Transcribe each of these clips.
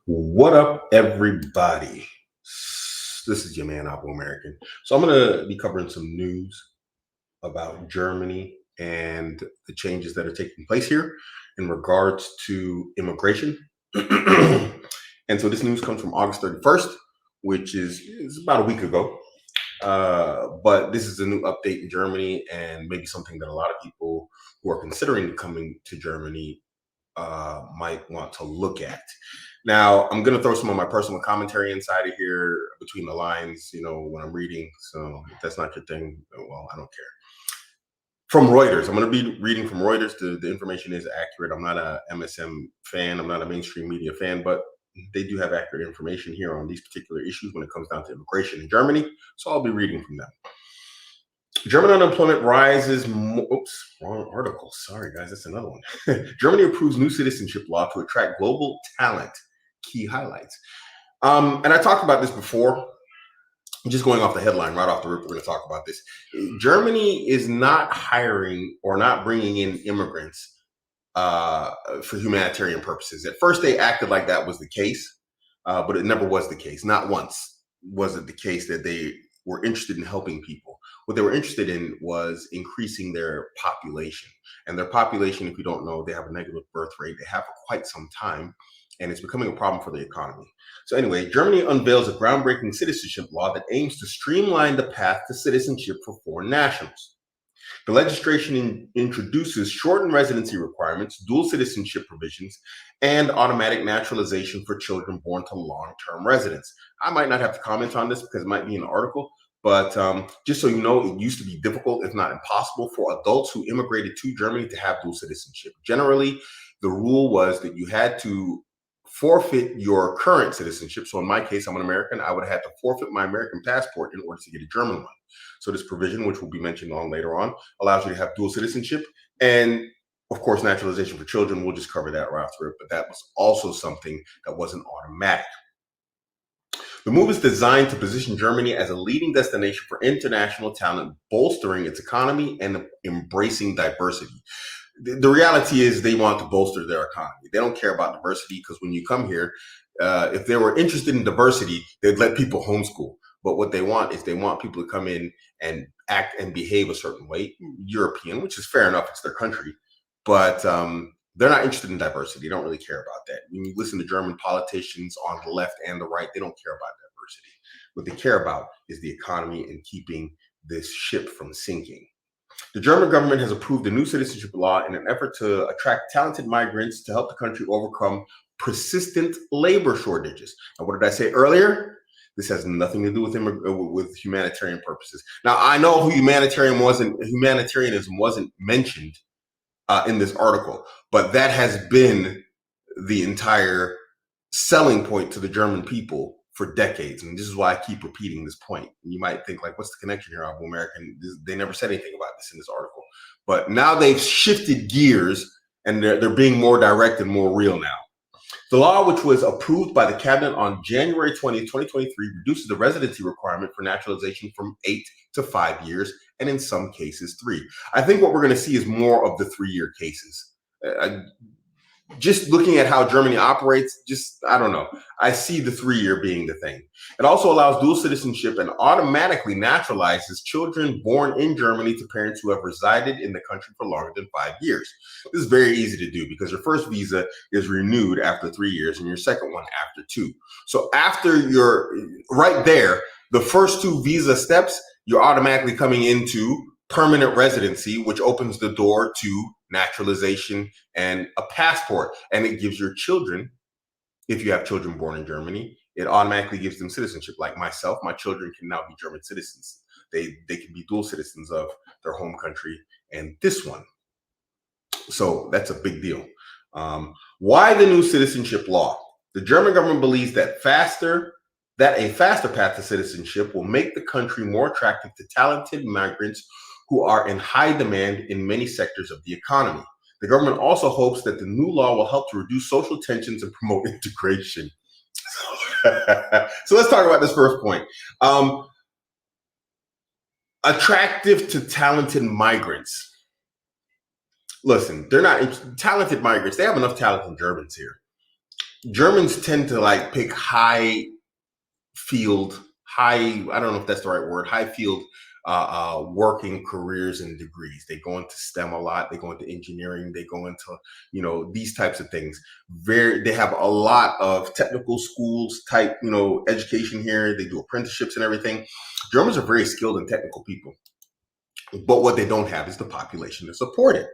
What up, everybody? This is your man, Abuamerican. So I'm going to be covering some news about Germany and the changes that are taking place here in regards to immigration. And so this news comes from August 31st, which is about a week ago. But this is a new update in Germany and maybe something that a lot of people who are considering coming to Germany might want to look at. Now, I'm going to throw some of my personal commentary inside of here between the lines, when I'm reading. So if that's not your thing, well, I don't care. From Reuters, I'm going to be reading from Reuters. The information is accurate. I'm not a MSM fan. I'm not a mainstream media fan, but they do have accurate information here on these particular issues when it comes down to immigration in Germany. So I'll be reading from them. German unemployment rises. Oops, wrong article. Sorry, guys, that's another one. Germany approves new citizenship law to attract global talent. Key highlights. And I talked about this before. Just going off the headline, right off the rip, we're going to talk about this. Germany is not hiring or not bringing in immigrants for humanitarian purposes. At first, they acted like that was the case, but it never was the case. Not once was it the case that they were interested in helping people. What they were interested in was increasing their population. And their population, if you don't know, they have a negative birth rate. They have for quite some time, and it's becoming a problem for the economy. So anyway, Germany unveils a groundbreaking citizenship law that aims to streamline the path to citizenship for foreign nationals. The legislation introduces shortened residency requirements, dual citizenship provisions, and automatic naturalization for children born to long-term residents. I might not have to comment on this because it might be in an article, but just so you know, it used to be difficult, if not impossible, for adults who immigrated to Germany to have dual citizenship. Generally, the rule was that you had to forfeit your current citizenship. So in my case, I'm an American. I would have had to forfeit my American passport in order to get a German one. So this provision, which will be mentioned on later on, allows you to have dual citizenship. And of course, naturalization for children, we'll just cover that right through it. But that was also something that wasn't automatic. The move is designed to position Germany as a leading destination for international talent, bolstering its economy and embracing diversity. The reality is they want to bolster their economy. They don't care about diversity because when you come here, if they were interested in diversity, they'd let people homeschool. But what they want is they want people to come in and act and behave a certain way, European, which is fair enough. It's their country. But they're not interested in diversity. They don't really care about that. When you listen to German politicians on the left and the right, they don't care about diversity. What they care about is the economy and keeping this ship from sinking. The German government has approved a new citizenship law in an effort to attract talented migrants to help the country overcome persistent labor shortages. And what did I say earlier? This has nothing to do with humanitarian purposes. Now, I know humanitarianism wasn't mentioned in this article, but that has been the entire selling point to the German people for decades. And this is why I keep repeating this point. And you might think, like, what's the connection here, Abuamerican? They never said anything about this in this article. But now they've shifted gears and they're being more direct and more real now. The law, which was approved by the cabinet on January 20th, 2023, reduces the residency requirement for naturalization from 8 to 5 years, and in some cases, 3. I think what we're going to see is more of the 3-year cases. Just looking at how Germany operates, I don't know. I see the 3-year being the thing. It also allows dual citizenship and automatically naturalizes children born in Germany to parents who have resided in the country for longer than 5 years. This is very easy to do because your first visa is renewed after 3 years and your second one after 2. So after you're right there, the first 2 visa steps, you're automatically coming into permanent residency, which opens the door to naturalization and a passport. And it gives your children, if you have children born in Germany, it automatically gives them citizenship. Like myself, my children can now be German citizens. They can be dual citizens of their home country and this one. So that's a big deal. Why the new citizenship law? The German government believes that a faster path to citizenship will make the country more attractive to talented migrants who are in high demand in many sectors of the economy. The government also hopes that the new law will help to reduce social tensions and promote integration. So let's talk about this first point. Attractive to talented migrants. Listen, they're not talented migrants. They have enough talented Germans here. Germans tend to like pick I don't know if that's the right word, high field working careers and degrees. They go into STEM a lot. They go into engineering. They go into, these types of things. They have a lot of technical schools type, education here. They do apprenticeships and everything. Germans are very skilled and technical people, but what they don't have is the population to support it.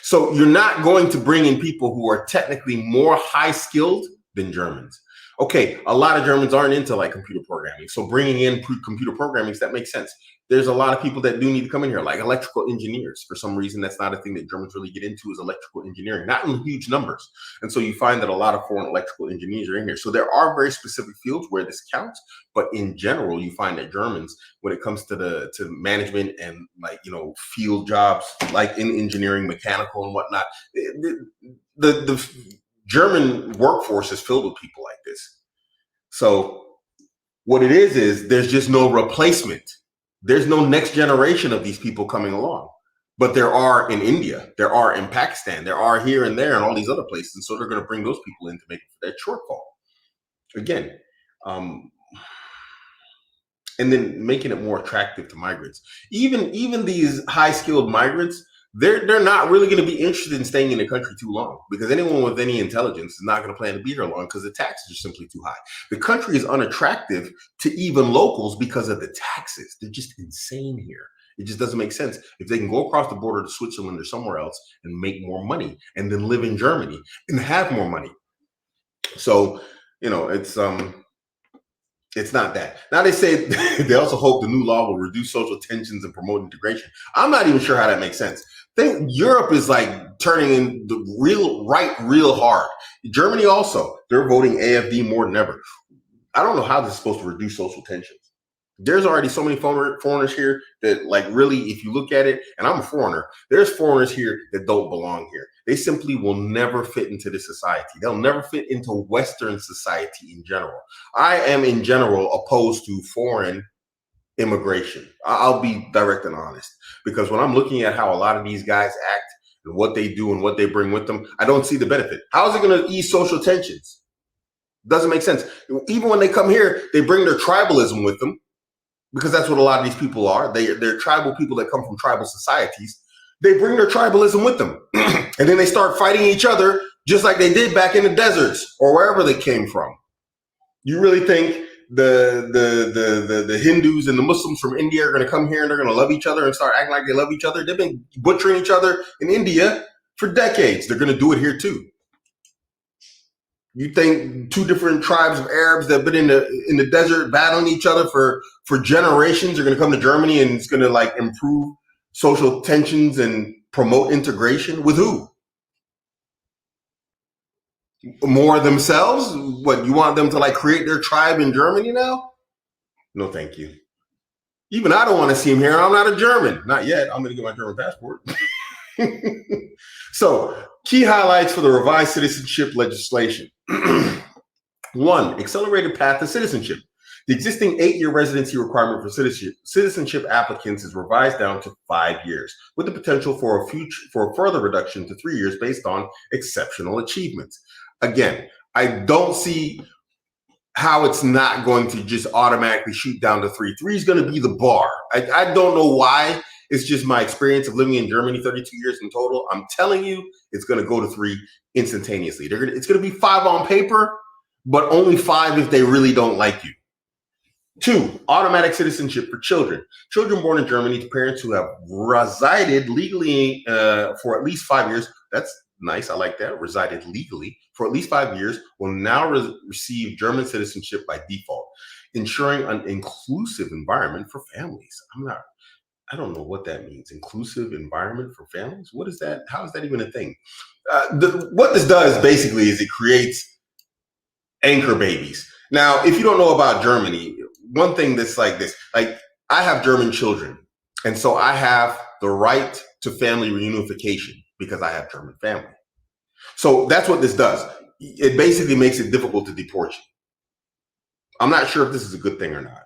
So you're not going to bring in people who are technically more high skilled than Germans. Okay, a lot of Germans aren't into like computer programming. So bringing in computer programming, that makes sense. There's a lot of people that do need to come in here, like electrical engineers. For some reason, that's not a thing that Germans really get into, is electrical engineering, not in huge numbers. And so you find that a lot of foreign electrical engineers are in here. So there are very specific fields where this counts, but in general, you find that Germans, when it comes to management and like field jobs, like in engineering, mechanical and whatnot, the German workforce is filled with people like this. So what it is there's just no replacement. There's no next generation of these people coming along. But there are in India, there are in Pakistan, there are here and there and all these other places. And so they're going to bring those people in to make that shortfall. Again, and then making it more attractive to migrants. Even these high skilled migrants, they're not really going to be interested in staying in the country too long, because anyone with any intelligence is not going to plan to be here long because the taxes are simply too high. The country is unattractive to even locals because of the taxes. They're just insane here. It just doesn't make sense. If they can go across the border to Switzerland or somewhere else and make more money and then live in Germany and have more money. So, it's not that. Now they say they also hope the new law will reduce social tensions and promote integration. I'm not even sure how that makes sense. Europe is like turning in the real hard. Germany also, they're voting AFD more than ever. I don't know how this is supposed to reduce social tensions. There's already so many foreigners here that, like, really, if you look at it, and I'm a foreigner, there's foreigners here that don't belong here. They simply will never fit into this society. They'll never fit into Western society in general. I am, in general, opposed to foreign immigration. I'll be direct and honest, because when I'm looking at how a lot of these guys act and what they do and what they bring with them, I don't see the benefit. How is it going to ease social tensions? Doesn't make sense. Even when they come here, they bring their tribalism with them, because that's what a lot of these people are. They're tribal people that come from tribal societies. They bring their tribalism with them. And then they start fighting each other just like they did back in the deserts or wherever they came from. You really think the Hindus and the Muslims from India are going to come here and they're going to love each other and start acting like they love each other? They've been butchering each other in India for decades. They're going to do it here too. You think two different tribes of Arabs that have been in the desert battling each other for generations are going to come to Germany and it's going to like improve social tensions and promote integration? With who? More themselves? What, you want them to like create their tribe in Germany now? No, thank you. Even I don't want to see him here. I'm not a German. Not yet. I'm going to get my German passport. So, key highlights for the revised citizenship legislation. 1, accelerated path to citizenship. The existing 8-year residency requirement for citizenship applicants is revised down to 5 years, with the potential for a further reduction to 3 years based on exceptional achievements. Again, I don't see how it's not going to just automatically shoot down to 3. 3 is going to be the bar. I don't know why. It's just my experience of living in Germany, 32 years in total. I'm telling you, it's going to go to 3 instantaneously. It's going to be 5 on paper, but only 5 if they really don't like you. 2, automatic citizenship for children. Children born in Germany to parents who have resided legally for at least 5 years. That's nice. I like that. Resided legally for at least 5 years will now receive German citizenship by default, ensuring an inclusive environment for families. I don't know what that means. Inclusive environment for families? What is that? How is that even a thing? What this does basically is it creates anchor babies. Now, if you don't know about Germany, one thing that's like this, like, I have German children, and so I have the right to family reunification because I have German family. So that's what this does. It basically makes it difficult to deport you. I'm not sure if this is a good thing or not,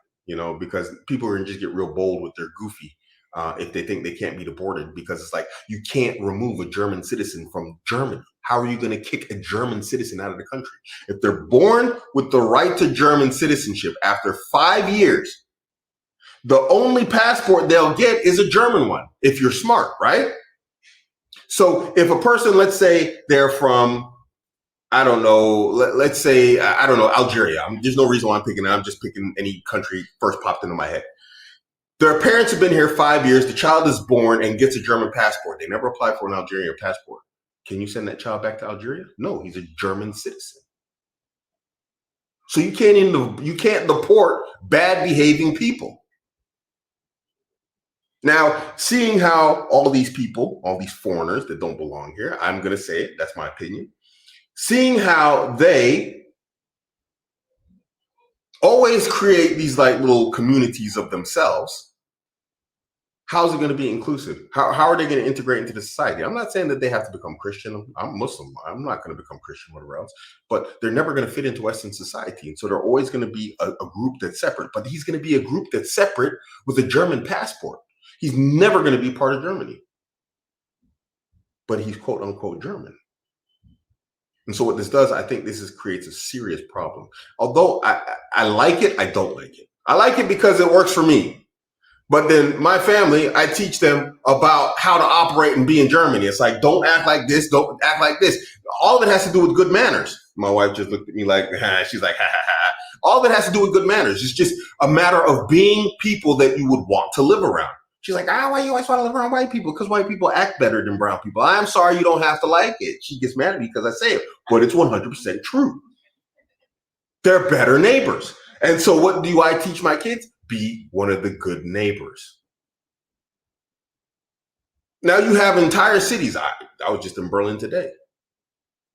because people are going to just get real bold with their goofy if they think they can't be deported, because it's like, you can't remove a German citizen from Germany. how are you going to kick a German citizen out of the country? If they're born with the right to German citizenship after 5 years, the only passport they'll get is a German one, if you're smart, right? So if a person, let's say they're from, I don't know, let's say, I don't know, Algeria. There's no reason why I'm picking it. I'm just picking any country first popped into my head. Their parents have been here 5 years. The child is born and gets a German passport. They never applied for an Algerian passport. Can you send that child back to Algeria? No, he's a German citizen. So you can't deport bad behaving people. Now, seeing how all these people, all these foreigners that don't belong here, I'm going to say it, that's my opinion. Seeing how they always create these like little communities of themselves, how's it going to be inclusive? How are they going to integrate into the society? I'm not saying that they have to become Christian. I'm Muslim. I'm not going to become Christian, whatever else. But they're never going to fit into Western society. And so they're always going to be a group that's separate. But he's going to be a group that's separate with a German passport. He's never going to be part of Germany. But he's quote unquote German. And so what this does, I think creates a serious problem. Although I like it, I don't like it. I like it because it works for me. But then my family, I teach them about how to operate and be in Germany. It's like, don't act like this, don't act like this. All of it has to do with good manners. My wife just looked at me like, she's like, ha, ha, ha. All of it has to do with good manners. It's just a matter of being people that you would want to live around. She's like, why you always want to live around white people? Because white people act better than brown people. I'm sorry, you don't have to like it. She gets mad at me because I say it, but it's 100% true. They're better neighbors. And so what do I teach my kids? Be one of the good neighbors. Now you have entire cities. I was just in Berlin today.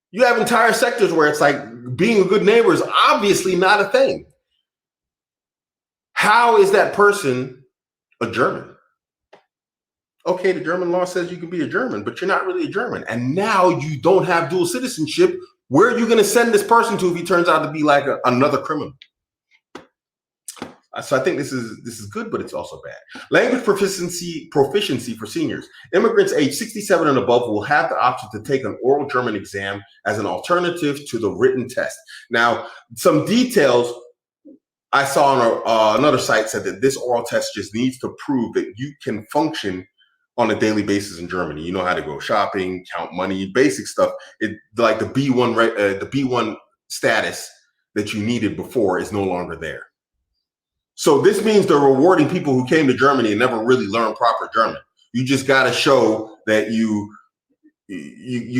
You have entire sectors where it's like being a good neighbor is obviously not a thing. How is that person a German? Okay, the German law says you can be a German, but you're not really a German. And now you don't have dual citizenship. Where are you going to send this person to if he turns out to be like another criminal? So I think this is good, but it's also bad. Language proficiency for seniors. Immigrants age 67 and above will have the option to take an oral German exam as an alternative to the written test. Now, some details I saw on another site said that this oral test just needs to prove that you can function on a daily basis in Germany. You know how to go shopping, count money, basic stuff. It like the B1 status that you needed before is no longer there. So this means they're rewarding people who came to Germany and never really learned proper German. You just got to show that you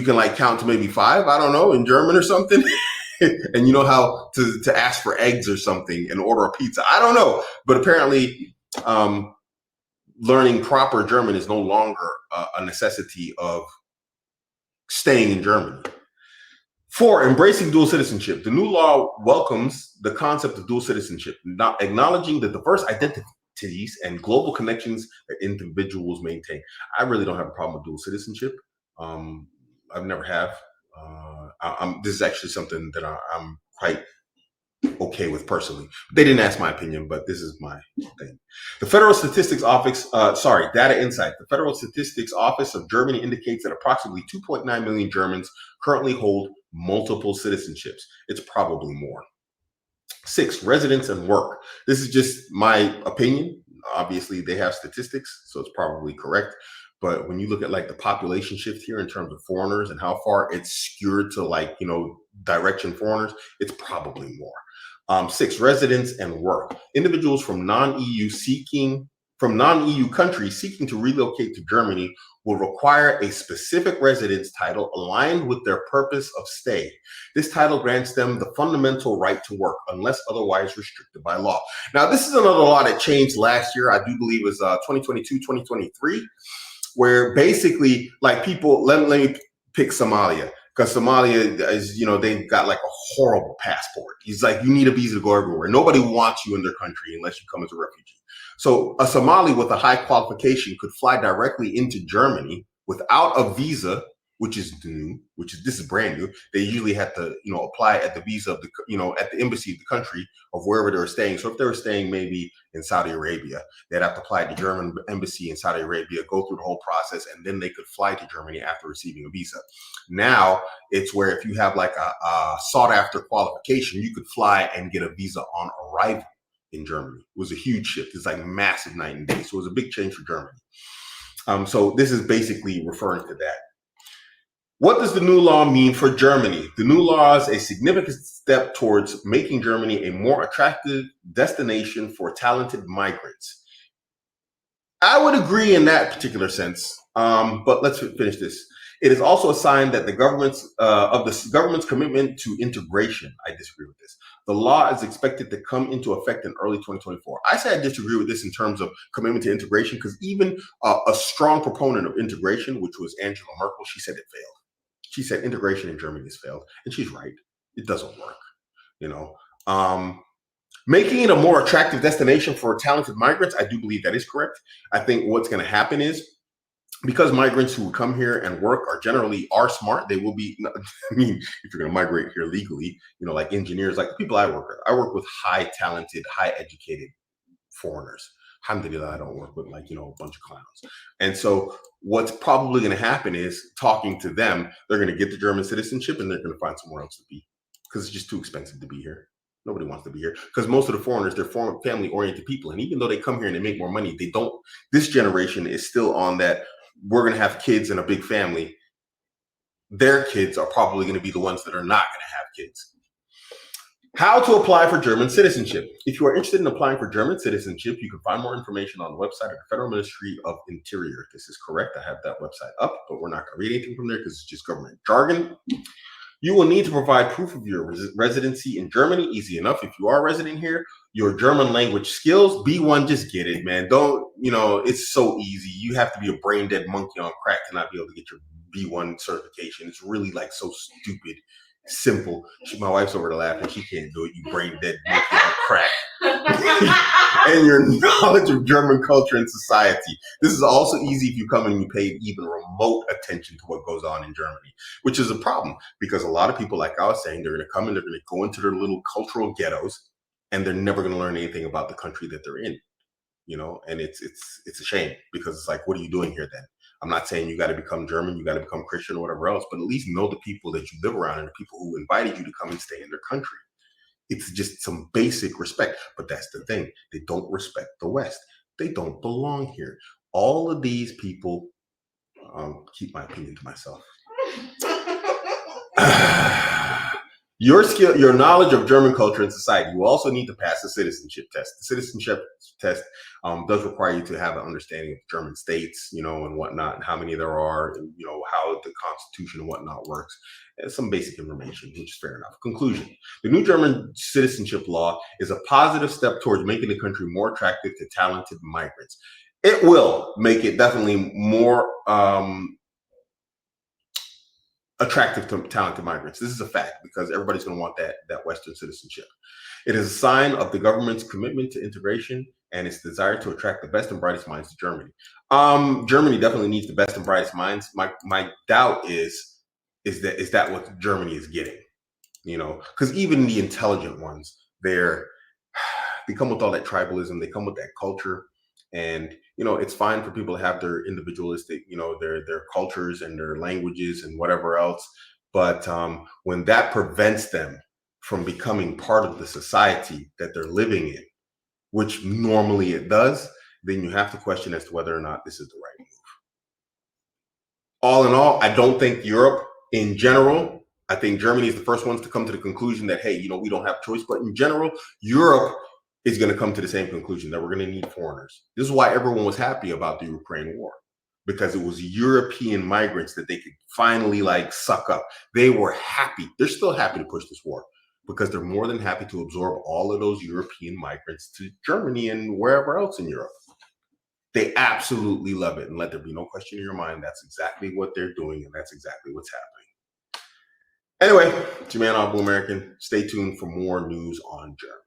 can like count to maybe 5, I don't know, in German or something. And you know how to ask for eggs or something and order a pizza. I don't know. But apparently learning proper German is no longer a necessity of staying in Germany. 4, embracing dual citizenship. The new law welcomes the concept of dual citizenship, not acknowledging the diverse identities and global connections that individuals maintain. I really don't have a problem with dual citizenship. I've never have. This is actually something that I'm quite okay with personally. They didn't ask my opinion, but this is my thing. The Federal Statistics Office, Data Insight. The Federal Statistics Office of Germany indicates that approximately 2.9 million Germans currently hold multiple citizenships. It's probably more. 6, residence and work. This is just my opinion. Obviously, they have statistics, so it's probably correct. But when you look at like the population shift here in terms of foreigners and how far it's skewed to like, direction foreigners, it's probably more. 6, residence and work. Individuals from non-EU countries seeking to relocate to Germany will require a specific residence title aligned with their purpose of stay. This title grants them the fundamental right to work unless otherwise restricted by law. Now, this is another law that changed last year. I do believe it was 2022, 2023, where basically like people, let me pick Somalia. Because Somalia is, they've got like a horrible passport. It's like you need a visa to go everywhere. Nobody wants you in their country unless you come as a refugee. So a Somali with a high qualification could fly directly into Germany without a visa which is new, this is brand new. They usually had to, apply at the visa of the, at the embassy of the country of wherever they were staying. So if they were staying maybe in Saudi Arabia, they'd have to apply at the German embassy in Saudi Arabia, go through the whole process, and then they could fly to Germany after receiving a visa. Now it's where if you have like a sought after qualification, you could fly and get a visa on arrival in Germany. It was a huge shift. It's like massive night and day. So it was a big change for Germany. So this is basically referring to that. What does the new law mean for Germany? The new law is a significant step towards making Germany a more attractive destination for talented migrants. I would agree in that particular sense, but let's finish this. It is also a sign that the government's commitment to integration. I disagree with this. The law is expected to come into effect in early 2024. I say I disagree with this in terms of commitment to integration because even a strong proponent of integration, which was Angela Merkel, she said it failed. She said integration in Germany has failed, and she's right. It doesn't work, Making it a more attractive destination for talented migrants, I do believe that is correct. I think what's going to happen is because migrants who come here and work are smart, they will be, I mean, if you're going to migrate here legally, like engineers, like the people I work with. I work with high talented, high educated foreigners. Alhamdulillah, I don't work with a bunch of clowns. And so what's probably going to happen is talking to them, they're going to get the German citizenship and they're going to find somewhere else to be because it's just too expensive to be here. Nobody wants to be here because most of the foreigners, they're family oriented people. And even though they come here and they make more money, this generation is still on that. We're going to have kids in a big family. Their kids are probably going to be the ones that are not going to have kids. How to apply for German citizenship. If you are interested in applying for German citizenship, you can find more information on the website of the Federal Ministry of Interior. This is correct. I have that website up, but we're not going to read anything from there because it's just government jargon. You will need to provide proof of your residency in Germany. Easy enough. If you are a resident here, your German language skills, B1, just get it, man. Don't, it's so easy. You have to be a brain dead monkey on crack to not be able to get your B1 certification. It's really so stupid. Simple. My wife's over to laugh and she can't do it. You brain dead monkey on crack. And your knowledge of German culture and society. This is also easy if you come and you pay even remote attention to what goes on in Germany, which is a problem because a lot of people, like I was saying, they're going to come and they're going to go into their little cultural ghettos and they're never going to learn anything about the country that they're in, and it's a shame because it's like, what are you doing here then? I'm not saying you got to become German, you got to become Christian or whatever else, but at least know the people that you live around and the people who invited you to come and stay in their country. It's just some basic respect. But that's the thing. They don't respect the West. They don't belong here. All of these people, keep my opinion to myself. Your knowledge of German culture and society. You also need to pass the citizenship test. The citizenship test does require you to have an understanding of German states, and whatnot, and how many there are, and how the Constitution and whatnot works. Some basic information, which is fair enough. Conclusion: the new German citizenship law is a positive step towards making the country more attractive to talented migrants. It will make it definitely more attractive to talented migrants. This is a fact because everybody's going to want that Western citizenship. It is a sign of the government's commitment to integration and its desire to attract the best and brightest minds to Germany. Germany definitely needs the best and brightest minds. My doubt is that what Germany is getting? Because even the intelligent ones, they come with all that tribalism. They come with that culture. And, it's fine for people to have their individualistic, their cultures and their languages and whatever else. But when that prevents them from becoming part of the society that they're living in, which normally it does, then you have to question as to whether or not this is the right move. All in all, I don't think Europe in general, I think Germany is the first ones to come to the conclusion that, hey, we don't have choice. But in general, Europe is going to come to the same conclusion that we're going to need foreigners. This is why everyone was happy about the Ukraine war, because it was European migrants that they could finally suck up. They were happy. They're still happy to push this war because they're more than happy to absorb all of those European migrants to Germany and wherever else in Europe. They absolutely love it. And let there be no question in your mind, that's exactly what they're doing. And that's exactly what's happening. Anyway, it's your man, Abuamerican. Stay tuned for more news on Germany.